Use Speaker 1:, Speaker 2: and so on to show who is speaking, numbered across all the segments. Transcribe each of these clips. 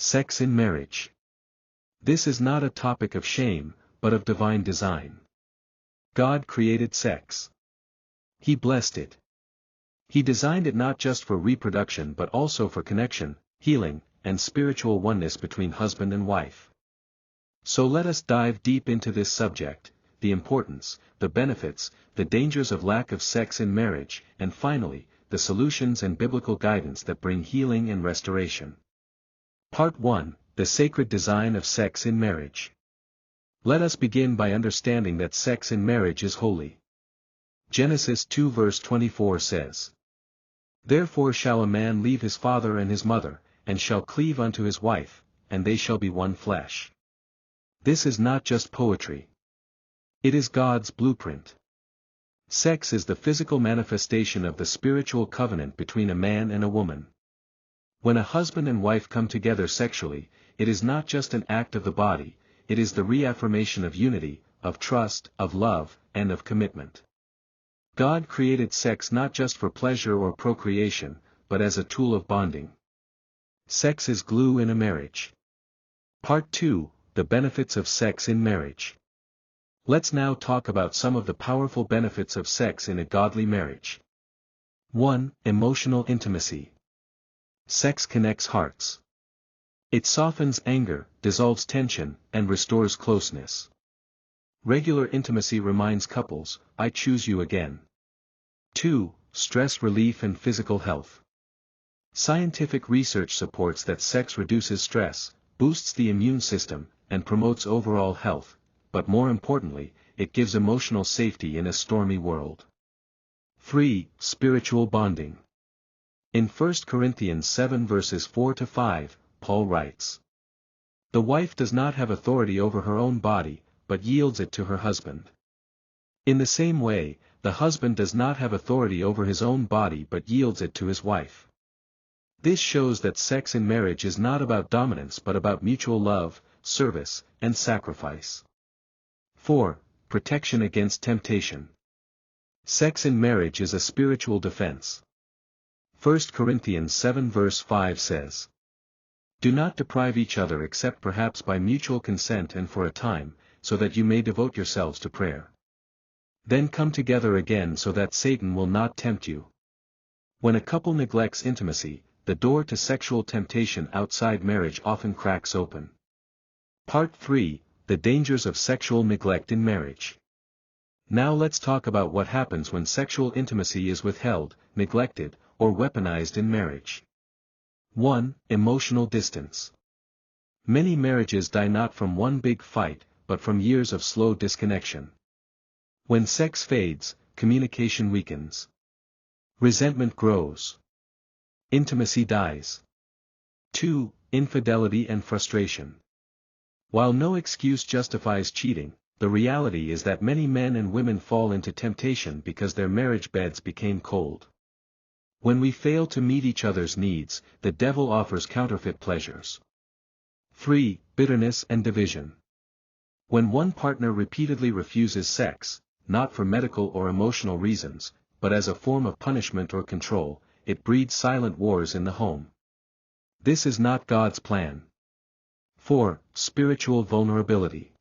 Speaker 1: Sex in marriage. This is not a topic of shame, but of divine design. God created sex. He blessed it. He designed it not just for reproduction but also for connection, healing, and spiritual oneness between husband and wife. So let us dive deep into this subject, the importance, the benefits, the dangers of lack of sex in marriage, and finally, the solutions and biblical guidance that bring healing and restoration. Part 1, The Sacred Design of Sex in Marriage. Let us begin by understanding that sex in marriage is holy. Genesis 2 verse 24 says, "Therefore shall a man leave his father and his mother, and shall cleave unto his wife, and they shall be one flesh." This is not just poetry. It is God's blueprint. Sex is the physical manifestation of the spiritual covenant between a man and a woman. When a husband and wife come together sexually, it is not just an act of the body, it is the reaffirmation of unity, of trust, of love, and of commitment. God created sex not just for pleasure or procreation, but as a tool of bonding. Sex is glue in a marriage. Part 2, The Benefits of Sex in Marriage. Let's now talk about some of the powerful benefits of sex in a godly marriage. 1. Emotional intimacy. Sex connects hearts. It softens anger, dissolves tension, and restores closeness. Regular intimacy reminds couples, "I choose you again." 2. Stress relief and physical health. Scientific research supports that sex reduces stress, boosts the immune system, and promotes overall health, but more importantly, it gives emotional safety in a stormy world. 3. Spiritual bonding. In 1 Corinthians 7 verses 4-5, Paul writes, "The wife does not have authority over her own body, but yields it to her husband. In the same way, the husband does not have authority over his own body but yields it to his wife." This shows that sex in marriage is not about dominance but about mutual love, service, and sacrifice. 4. Protection against temptation. Sex in marriage is a spiritual defense. 1 Corinthians 7 verse 5 says, "Do not deprive each other except perhaps by mutual consent and for a time, so that you may devote yourselves to prayer. Then come together again so that Satan will not tempt you." When a couple neglects intimacy, the door to sexual temptation outside marriage often cracks open. Part 3, The Dangers of Sexual Neglect in Marriage. Now let's talk about what happens when sexual intimacy is withheld, neglected, or weaponized in marriage. 1. Emotional distance. Many marriages die not from one big fight, but from years of slow disconnection. When sex fades, communication weakens. Resentment grows. Intimacy dies. 2. Infidelity and frustration. While no excuse justifies cheating, the reality is that many men and women fall into temptation because their marriage beds became cold. When we fail to meet each other's needs, the devil offers counterfeit pleasures. 3. Bitterness and division. When one partner repeatedly refuses sex, not for medical or emotional reasons, but as a form of punishment or control, it breeds silent wars in the home. This is not God's plan. 4. Spiritual vulnerability.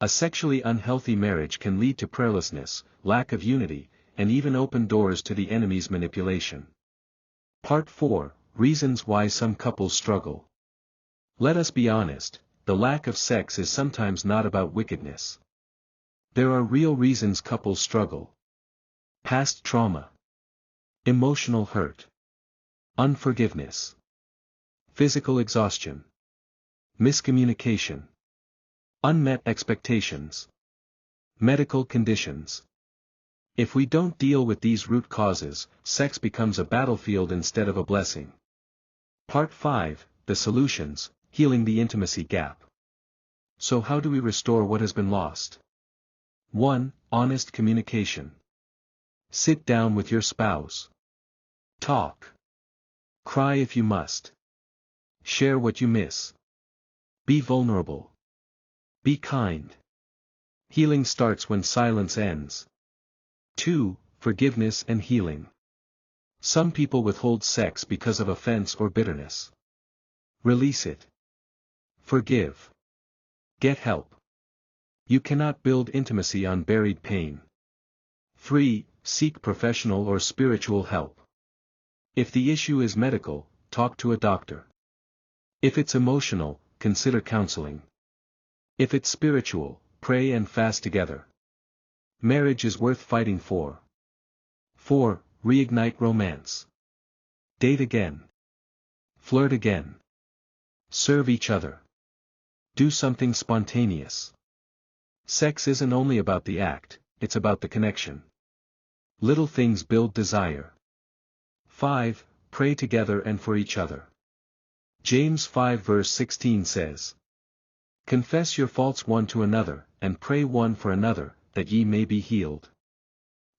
Speaker 1: A sexually unhealthy marriage can lead to prayerlessness, lack of unity, and even open doors to the enemy's manipulation. Part 4, Reasons why some couples struggle. Let us be honest, the lack of sex is sometimes not about wickedness. There are real reasons couples struggle. Past trauma. Emotional hurt. Unforgiveness. Physical exhaustion. Miscommunication. Unmet expectations. Medical conditions. If we don't deal with these root causes, sex becomes a battlefield instead of a blessing. Part 5, The Solutions, Healing the Intimacy Gap. So how do we restore what has been lost? 1. Honest communication. Sit down with your spouse. Talk. Cry if you must. Share what you miss. Be vulnerable. Be kind. Healing starts when silence ends. 2. Forgiveness and healing. Some people withhold sex because of offense or bitterness. Release it. Forgive. Get help. You cannot build intimacy on buried pain. 3. Seek professional or spiritual help. If the issue is medical, talk to a doctor. If it's emotional, consider counseling. If it's spiritual, pray and fast together. Marriage is worth fighting for. 4. Reignite romance. Date again. Flirt again. Serve each other. Do something spontaneous. Sex isn't only about the act, it's about the connection. Little things build desire. 5. Pray together and for each other. James 5 verse 16 says, "Confess your faults one to another, and pray one for another, that ye may be healed."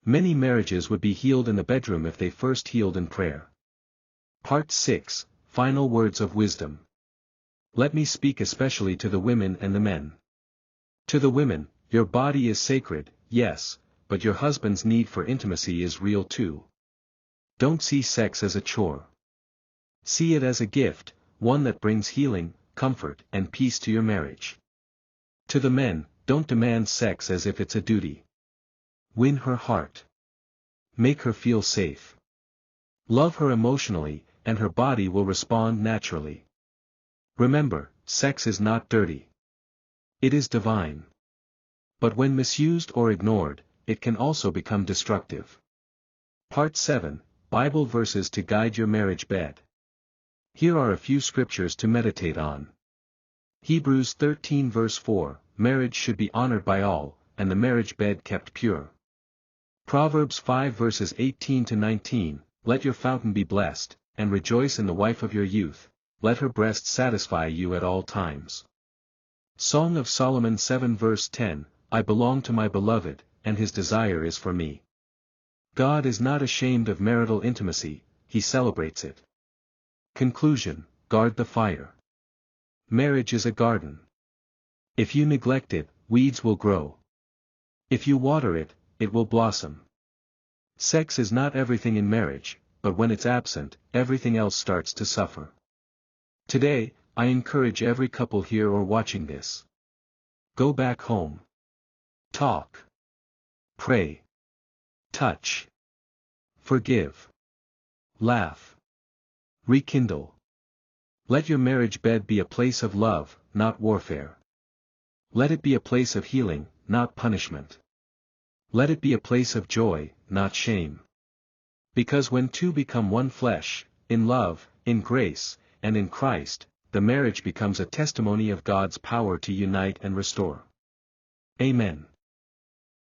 Speaker 1: Many marriages would be healed in the bedroom if they first healed in prayer. Part 6, Final Words of Wisdom. Let me speak especially to the women and the men. To the women, your body is sacred, yes, but your husband's need for intimacy is real too. Don't see sex as a chore. See it as a gift, one that brings healing, comfort, and peace to your marriage. To the men, don't demand sex as if it's a duty. Win her heart. Make her feel safe. Love her emotionally, and her body will respond naturally. Remember, sex is not dirty. It is divine. But when misused or ignored, it can also become destructive. Part 7, Bible verses to guide your marriage bed. Here are a few scriptures to meditate on. Hebrews 13 verse 4, marriage should be honored by all, and the marriage bed kept pure. Proverbs 5 verses 18 to 19, let your fountain be blessed, and rejoice in the wife of your youth, let her breast satisfy you at all times. Song of Solomon 7 verse 10, I belong to my beloved, and his desire is for me. God is not ashamed of marital intimacy, he celebrates it. Conclusion, guard the fire. Marriage is a garden. If you neglect it, weeds will grow. If you water it, it will blossom. Sex is not everything in marriage, but when it's absent, everything else starts to suffer. Today, I encourage every couple here or watching this. Go back home. Talk. Pray. Touch. Forgive. Laugh. Rekindle. Let your marriage bed be a place of love, not warfare. Let it be a place of healing, not punishment. Let it be a place of joy, not shame. Because when two become one flesh, in love, in grace, and in Christ, the marriage becomes a testimony of God's power to unite and restore. Amen.